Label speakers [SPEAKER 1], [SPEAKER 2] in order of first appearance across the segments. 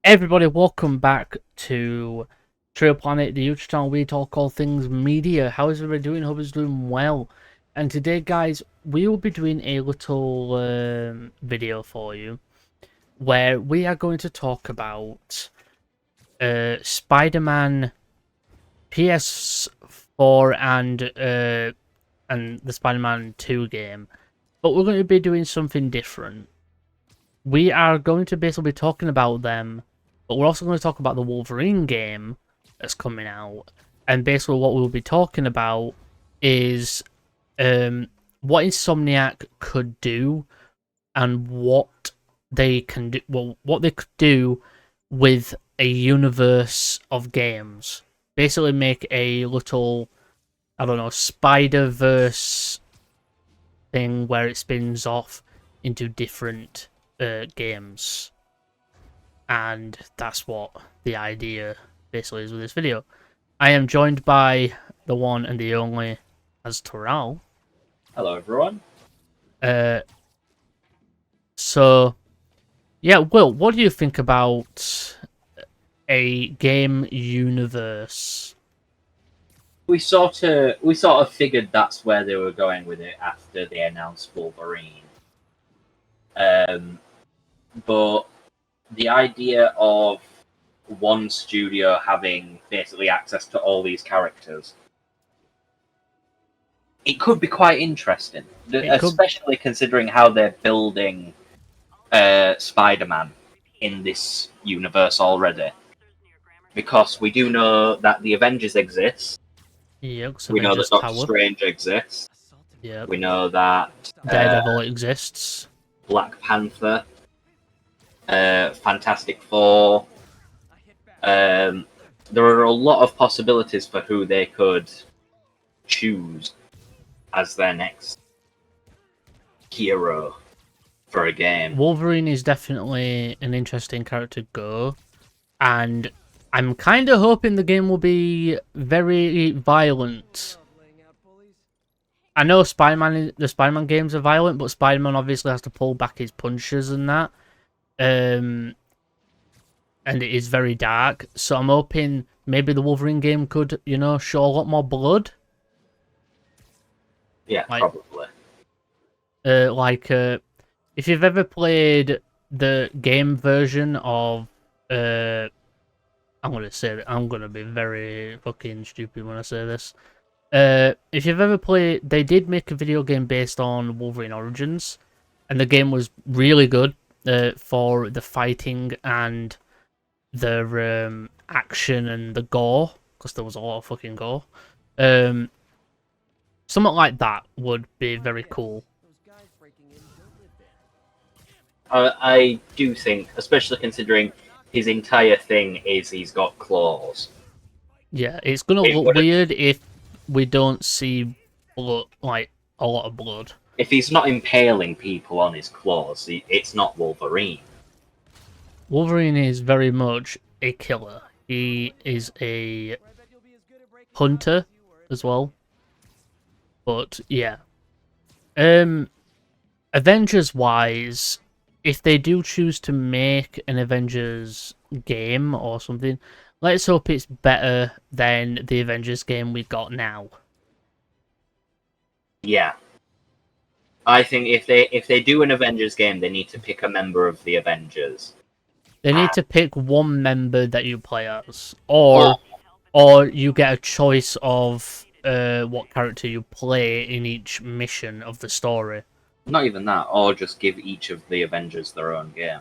[SPEAKER 1] Everybody, welcome back to Trail Planet, the YouTube channel where we talk all things media. How is everybody doing? Hope it's doing well. And today, guys, we will be doing a little video for you where we are going to talk about Spider-Man PS4 and the Spider-Man 2 game. But we're going to be doing something different. We are going to basically be talking about them, but we're also going to talk about the Wolverine game that's coming out. And basically what we'll be talking about is what Insomniac could do and what they can do, well, what they could do with a universe of games. Basically make a little, I don't know, Spider-Verse thing where it spins off into different games. And that's what the idea basically is with this video. I am joined by the one and the only Azteral.
[SPEAKER 2] Hello, everyone.
[SPEAKER 1] So, yeah, Will, what do you think about a game universe?
[SPEAKER 2] We sort of figured that's where they were going with it after they announced Wolverine. But the idea of one studio having basically access to all these characters, it could be quite interesting, especially considering how they're building Spider-Man in this universe already. Because we do know that the Avengers exist.
[SPEAKER 1] Yeah,
[SPEAKER 2] we know that Doctor Strange exists.
[SPEAKER 1] Yeah.
[SPEAKER 2] We know that
[SPEAKER 1] Daredevil exists.
[SPEAKER 2] Black Panther, Fantastic Four. There are a lot of possibilities for who they could choose as their next hero for a game.
[SPEAKER 1] Wolverine is definitely an interesting character to go, and I'm kind of hoping the game will be very violent. I know the Spider-Man games are violent, but Spider-Man obviously has to pull back his punches and that. And it is very dark, so I'm hoping maybe the Wolverine game could, show a lot more blood.
[SPEAKER 2] Yeah, probably.
[SPEAKER 1] If you've ever played the game version of, I'm gonna be very fucking stupid when I say this. If you've ever played, they did make a video game based on Wolverine Origins, and the game was really good for the fighting and the action and the gore, because there was a lot of fucking gore. Something like that would be very cool.
[SPEAKER 2] I do think, especially considering his entire thing is he's got claws.
[SPEAKER 1] Yeah, it's gonna look weird if we don't see blood, like a lot of blood.
[SPEAKER 2] If he's not impaling people on his claws, it's not Wolverine.
[SPEAKER 1] Wolverine is very much a killer. He is a hunter as well. But yeah. Avengers wise, if they do choose to make an Avengers game or something, let's hope it's better than the Avengers game we got now.
[SPEAKER 2] Yeah. I think if they do an Avengers game, they need to pick a member of the Avengers.
[SPEAKER 1] They need to pick one member that you play as, or you get a choice of what character you play in each mission of the story.
[SPEAKER 2] Not even that, or just give each of the Avengers their own game.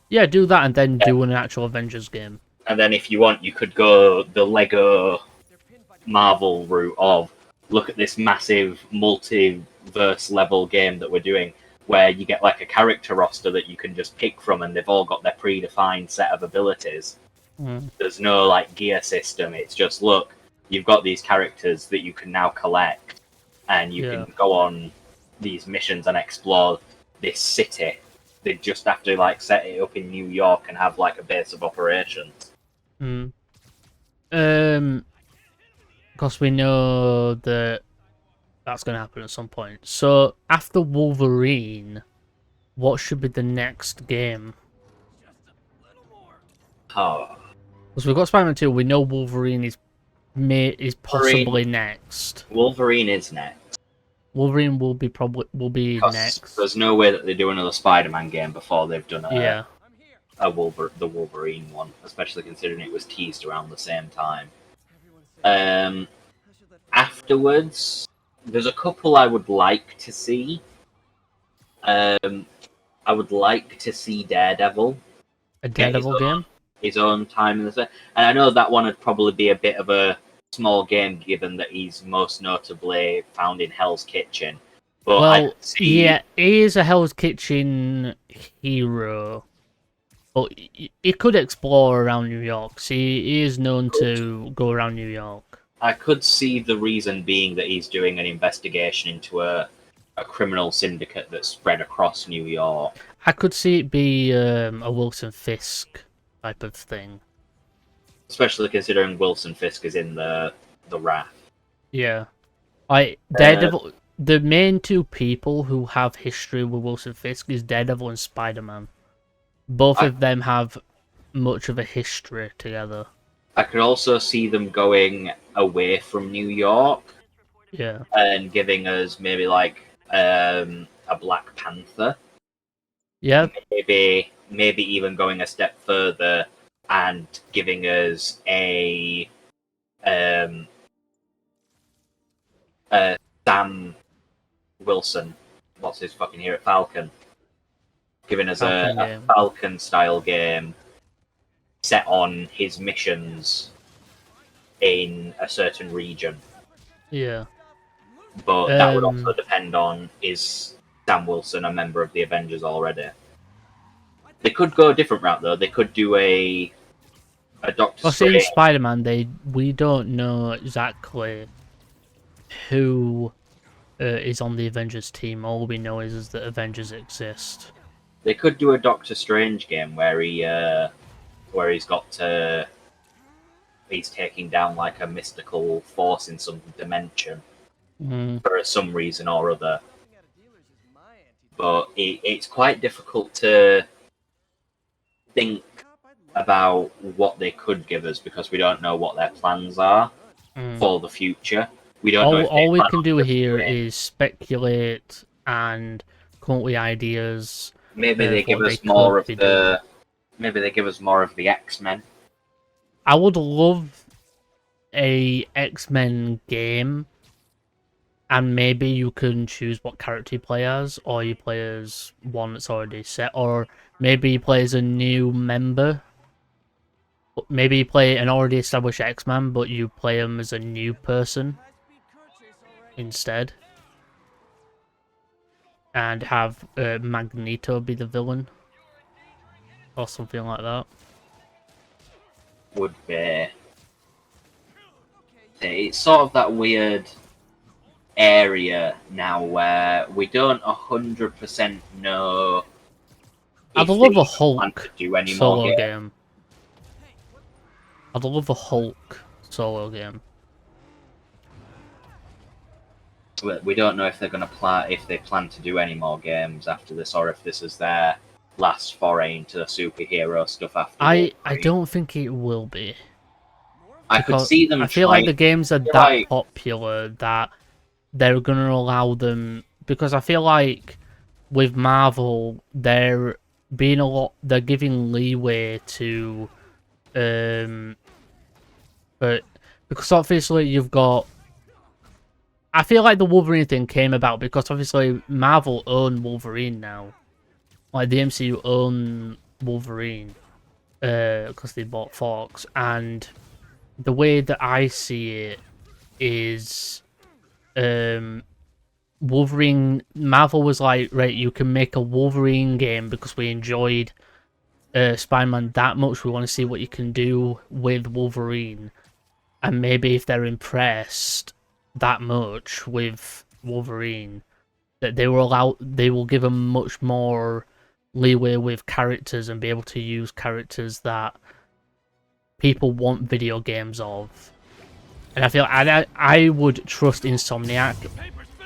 [SPEAKER 1] Yeah, do that and then do an actual Avengers game.
[SPEAKER 2] And then if you want, you could go the Lego Marvel route of, look at this massive multiverse level game that we're doing, where you get like a character roster that you can just pick from, and they've all got their predefined set of abilities. There's no like gear system. It's just, look, you've got these characters that you can now collect, and you can go on these missions and explore this city. They just have to like set it up in New York and have like a base of operations.
[SPEAKER 1] Because we know that that's going to happen at some point. So after Wolverine, what should be the next game?
[SPEAKER 2] Oh,
[SPEAKER 1] Because we've got Spider-Man 2, we know Wolverine is possibly next.
[SPEAKER 2] Wolverine is next.
[SPEAKER 1] Wolverine will be next.
[SPEAKER 2] There's no way that they do another Spider-Man game before they've done
[SPEAKER 1] Yeah.
[SPEAKER 2] the Wolverine one, especially considering it was teased around the same time. Afterwards, there's a couple I would like to see. I would like to see Daredevil.
[SPEAKER 1] A Daredevil game?
[SPEAKER 2] His own time in the set. And I know that one would probably be a bit of a small game, given that he's most notably found in Hell's Kitchen. But
[SPEAKER 1] Well, yeah, he is a Hell's Kitchen hero. But he could explore around New York. See, he is known to go around New York.
[SPEAKER 2] I could see the reason being that he's doing an investigation into a criminal syndicate that's spread across New York.
[SPEAKER 1] I could see it be a Wilson Fisk type of thing.
[SPEAKER 2] Especially considering Wilson Fisk is in the Wrath.
[SPEAKER 1] Yeah. Daredevil, the main two people who have history with Wilson Fisk is Daredevil and Spider-Man. Both of them have much of a history together.
[SPEAKER 2] I could also see them going away from New York.
[SPEAKER 1] Yeah.
[SPEAKER 2] And giving us maybe like a Black Panther.
[SPEAKER 1] Yeah.
[SPEAKER 2] Maybe even going a step further and giving us a Sam Wilson. What's his fucking hero? Falcon. Giving us a Falcon style game set on his missions in a certain region.
[SPEAKER 1] Yeah.
[SPEAKER 2] But that would also depend on, is Sam Wilson a member of the Avengers already? They could go a different route though. They could do a Doctor Strange.
[SPEAKER 1] In Spider-Man, we don't know exactly who is on the Avengers team. All we know is that Avengers exist.
[SPEAKER 2] They could do a Doctor Strange game where he's taking down like a mystical force in some dimension for some reason or other. But it's quite difficult to think about what they could give us because we don't know what their plans are for the future. We don't know.
[SPEAKER 1] All we can do here is speculate and come up with ideas.
[SPEAKER 2] Maybe they give us more of the. Maybe they give us more of the X-Men.
[SPEAKER 1] I would love a X-Men game, and maybe you can choose what character you play as, or you play as one that's already set, or maybe you play as a new member. Maybe you play an already established X-Man, but you play him as a new person instead. And have Magneto be the villain. Or something like that.
[SPEAKER 2] Would be. It's sort of that weird area now where we don't 100% know.
[SPEAKER 1] I'd love a Hulk
[SPEAKER 2] solo
[SPEAKER 1] game. I'd love a Hulk solo game.
[SPEAKER 2] We don't know if they're going to if they plan to do any more games after this, or if this is their last foray into the superhero stuff after.
[SPEAKER 1] I don't think it will be.
[SPEAKER 2] I could see them.
[SPEAKER 1] I feel like the games are that popular that they're going to allow them, because I feel like with Marvel they're giving leeway to, but because obviously you've got. I feel like the Wolverine thing came about because obviously Marvel own Wolverine now. Like the MCU own Wolverine because they bought Fox. And the way that I see it is Wolverine... Marvel was like, right, you can make a Wolverine game because we enjoyed Spider-Man that much. We want to see what you can do with Wolverine. And maybe if they're impressed that much with Wolverine, that they will give them much more leeway with characters and be able to use characters that people want video games of. And I feel I would trust Insomniac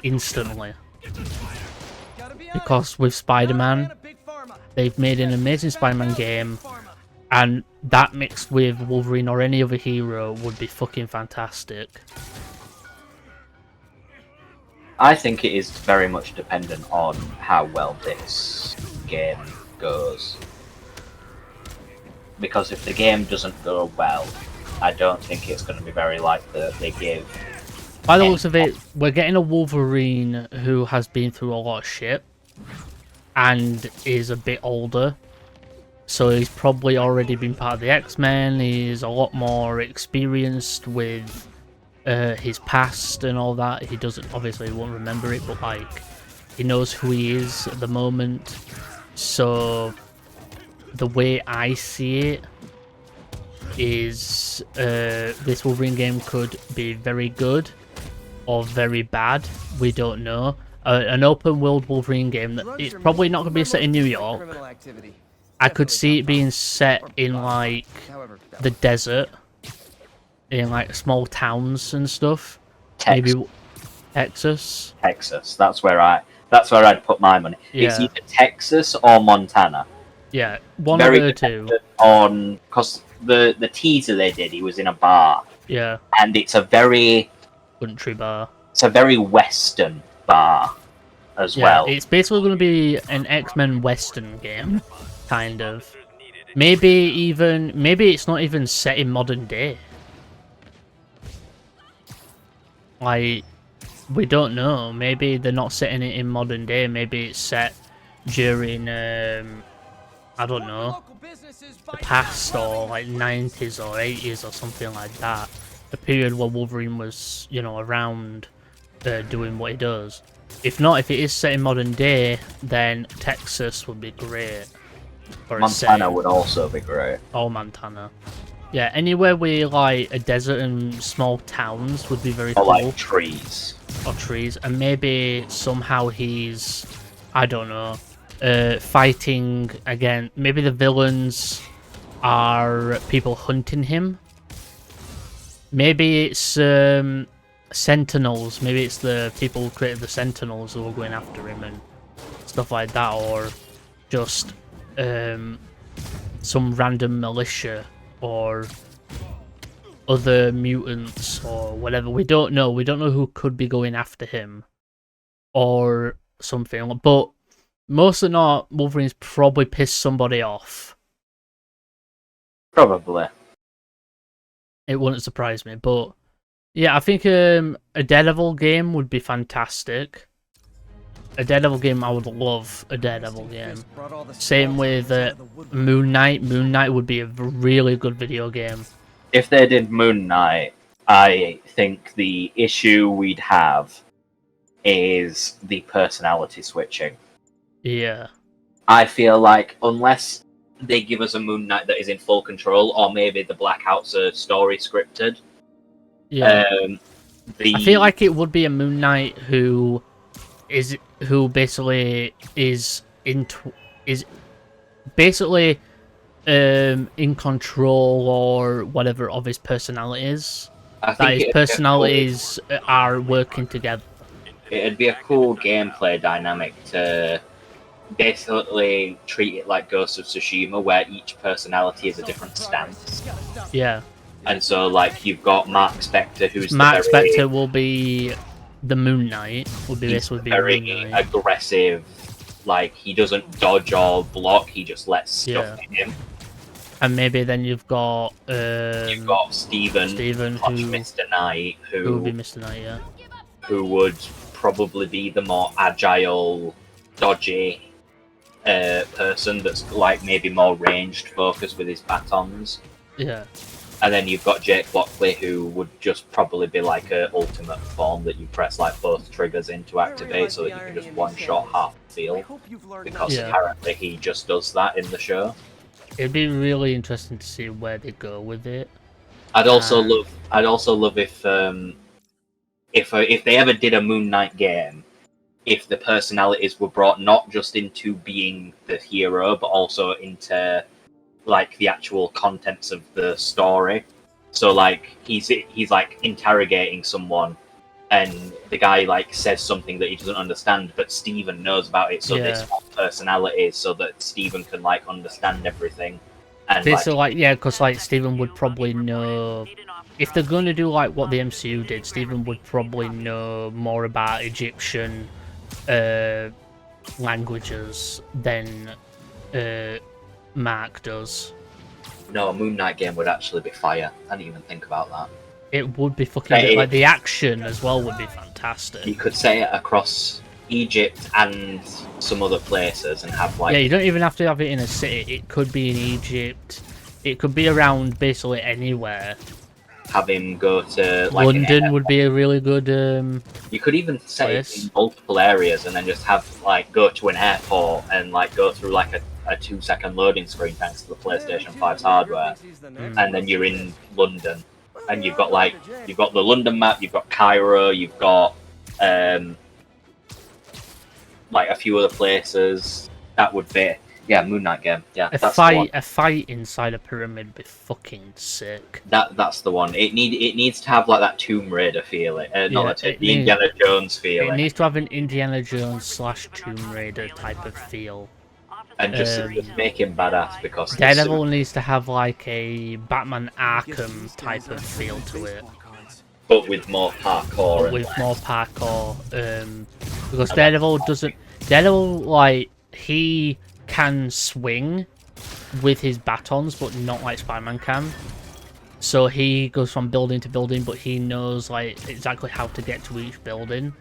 [SPEAKER 1] instantly, because with Spider-Man, they've made an amazing Spider-Man game. And that mixed with Wolverine or any other hero would be fucking fantastic.
[SPEAKER 2] I think it is very much dependent on how well this game goes. Because if the game doesn't go well, I don't think it's going to be very likely that they give...
[SPEAKER 1] By the looks of it, we're getting a Wolverine who has been through a lot of shit and is a bit older. So he's probably already been part of the X-Men, he's a lot more experienced with his past and all that. He doesn't, obviously he won't remember it, but like, he knows who he is at the moment. So the way I see it is this Wolverine game could be very good or very bad. We don't know. An open world Wolverine game that it's probably not going to be set in New York. I could see it being set in like the desert, in like small towns and stuff.
[SPEAKER 2] Texas.
[SPEAKER 1] Maybe Texas.
[SPEAKER 2] Texas. That's where I'd put my money.
[SPEAKER 1] Yeah.
[SPEAKER 2] It's either Texas or Montana.
[SPEAKER 1] Yeah, one of the two.
[SPEAKER 2] On because the teaser they did, he was in a bar.
[SPEAKER 1] Yeah.
[SPEAKER 2] And it's a very
[SPEAKER 1] Country bar.
[SPEAKER 2] It's a very Western bar as well.
[SPEAKER 1] It's basically going to be an X-Men Western game, kind of. Maybe it's not even set in modern day. Like, we don't know. Maybe they're not setting it in modern day. Maybe it's set during, I don't know, the past, or like 90s or 80s or something like that. A period where Wolverine was, you know, around doing what he does. If not, if it is set in modern day, then Texas would be great.
[SPEAKER 2] Montana would also be great.
[SPEAKER 1] Oh, Montana. Yeah, anywhere with like a desert and small towns would be very cool.
[SPEAKER 2] Or like trees.
[SPEAKER 1] Or trees. And maybe somehow he's, I don't know, fighting again. Maybe the villains are people hunting him. Maybe it's Sentinels. Maybe it's the people who created the Sentinels who are going after him and stuff like that. Or just some random militia or other mutants or whatever. We don't know. We don't know who could be going after him or something. But most of not, Wolverine's probably pissed somebody off.
[SPEAKER 2] Probably.
[SPEAKER 1] It wouldn't surprise me, but yeah, I think a Daredevil game would be fantastic. A Daredevil game, I would love a Daredevil game. Same with Moon Knight. Moon Knight would be a really good video game.
[SPEAKER 2] If they did Moon Knight, I think the issue we'd have is the personality switching.
[SPEAKER 1] Yeah.
[SPEAKER 2] I feel like unless they give us a Moon Knight that is in full control, or maybe the Blackouts are story scripted.
[SPEAKER 1] Yeah. I feel like it would be a Moon Knight who basically is in control or whatever of his personalities. That his personalities are working together.
[SPEAKER 2] It'd be a cool gameplay dynamic to basically treat it like Ghost of Tsushima, where each personality is a different stance.
[SPEAKER 1] Yeah.
[SPEAKER 2] And so, like, you've got Mark Spector, who's
[SPEAKER 1] Spector will be the Moon Knight. Would be
[SPEAKER 2] very
[SPEAKER 1] Moon Knight.
[SPEAKER 2] Aggressive. Like, he doesn't dodge or block; he just lets stuff hit him.
[SPEAKER 1] And maybe then you've got
[SPEAKER 2] Steven who's Mr. Knight, who
[SPEAKER 1] would be Mr. Knight, yeah.
[SPEAKER 2] Who would probably be the more agile, dodgy person that's like maybe more ranged focused with his batons.
[SPEAKER 1] Yeah.
[SPEAKER 2] And then you've got Jake Lockley, who would just probably be like a ultimate form that you press like both triggers in to activate, so that you can just one shot half the field. Because apparently he just does that in the show.
[SPEAKER 1] It'd be really interesting to see where they go with it.
[SPEAKER 2] I'd also love if they ever did a Moon Knight game, if the personalities were brought not just into being the hero, but also into like the actual contents of the story. So like he's like interrogating someone, and the guy like says something that he doesn't understand, but Steven knows about it, so they swap personalities so that Steven can like understand everything, And
[SPEAKER 1] Basically, like, yeah, because like Stephen would probably know if they're going to do like what the MCU did. Stephen would probably know more about Egyptian languages than Mark does.
[SPEAKER 2] no, a Moon Knight game would actually be fire. I didn't even think about that.
[SPEAKER 1] It would be fucking good. Like the action as well would be fantastic.
[SPEAKER 2] You could say it across Egypt and some other places and have like...
[SPEAKER 1] Yeah, you don't even have to have it in a city. It could be in Egypt. It could be around basically anywhere.
[SPEAKER 2] Have him go to like
[SPEAKER 1] London would be a really good
[SPEAKER 2] you could even set it in multiple areas and then just have like go to an airport and like go through like a 2-second loading screen thanks to the PlayStation 5's hardware, and then you're in London and you've got the London map, you've got Cairo, you've got like a few other places. That would be Moon Knight game. Yeah,
[SPEAKER 1] a fight inside a pyramid would be fucking sick.
[SPEAKER 2] That's the one. It needs to have like that Tomb Raider feeling, the Indiana Jones feeling.
[SPEAKER 1] It needs to have an Indiana Jones / Tomb Raider type of feel.
[SPEAKER 2] And just make him badass because
[SPEAKER 1] Daredevil needs to have like a Batman Arkham type of feel to it.
[SPEAKER 2] But with more parkour.
[SPEAKER 1] Because Daredevil, like, he can swing with his batons, but not like Spider-Man can. So he goes from building to building, but he knows like exactly how to get to each building.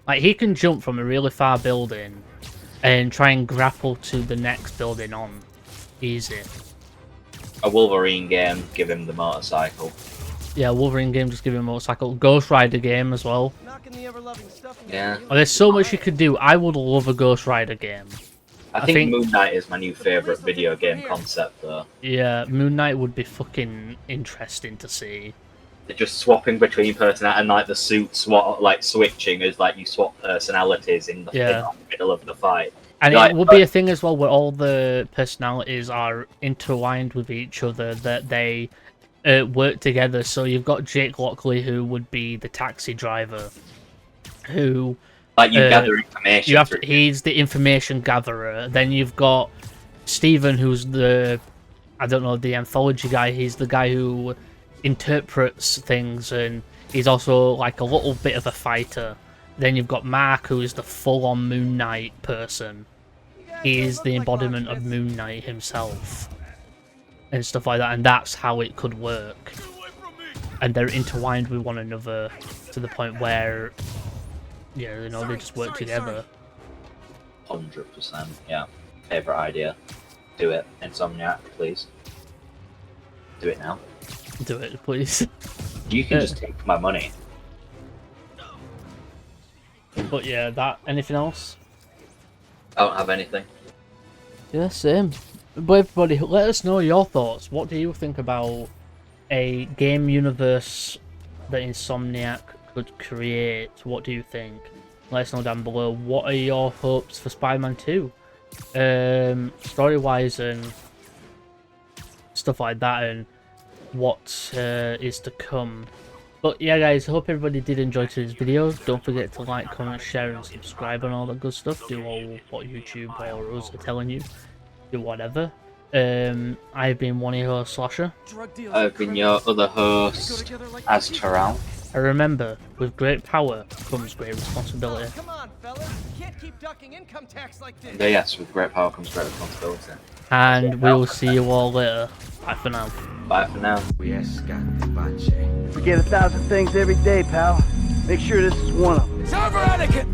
[SPEAKER 1] Like he can jump from a really far building and try and grapple to the next building on easy.
[SPEAKER 2] A Wolverine game, give him the motorcycle.
[SPEAKER 1] Yeah, Wolverine game, just give him a motorcycle. Ghost Rider game as well.
[SPEAKER 2] Yeah.
[SPEAKER 1] Oh, there's so much you could do. I would love a Ghost Rider game.
[SPEAKER 2] I think Moon Knight is my new favourite video game concept, though.
[SPEAKER 1] Yeah, Moon Knight would be fucking interesting to see.
[SPEAKER 2] They're just swapping between personality, and like the suits, switching is like you swap personalities in the middle of the fight.
[SPEAKER 1] And it would be a thing as well where all the personalities are intertwined with each other, that they work together. So you've got Jake Lockley, who would be the taxi driver, who...
[SPEAKER 2] Like you gather information.
[SPEAKER 1] He's the information gatherer. Then you've got Stephen, who's the anthology guy. He's the guy who interprets things, and he's also like a little bit of a fighter. Then you've got Mark, who is the full-on Moon Knight person. He is the embodiment of Moon Knight himself, and stuff like that. And that's how it could work. And they're intertwined with one another to the point where. Yeah, they just work together.
[SPEAKER 2] 100%, yeah. Favorite idea. Do it, Insomniac, please. Do it now.
[SPEAKER 1] Do it, please.
[SPEAKER 2] You can just take my money.
[SPEAKER 1] But yeah, that. Anything else?
[SPEAKER 2] I don't have anything.
[SPEAKER 1] Yeah, same. But everybody, let us know your thoughts. What do you think about a game universe that Insomniac could create? What do you think? Let us know down below. What are your hopes for Spider-Man 2? Story-wise and stuff like that, and what is to come. But yeah, guys, I hope everybody did enjoy today's video. Don't forget to like, comment, share, and subscribe and all that good stuff. Do all what YouTube or us are telling you. Do whatever. I've been one of your hosts, Slasher.
[SPEAKER 2] I've been your other host, Azteral.
[SPEAKER 1] And remember, with great power comes great responsibility.
[SPEAKER 3] Come on, fellas. You can't keep ducking income tax like this.
[SPEAKER 2] Yes, with great power comes great responsibility.
[SPEAKER 1] And we will see you all later. Bye for now.
[SPEAKER 2] Bye for now.
[SPEAKER 4] Forget 1,000 things every day, pal. Make sure this is one of them.
[SPEAKER 3] It's over, Anakin!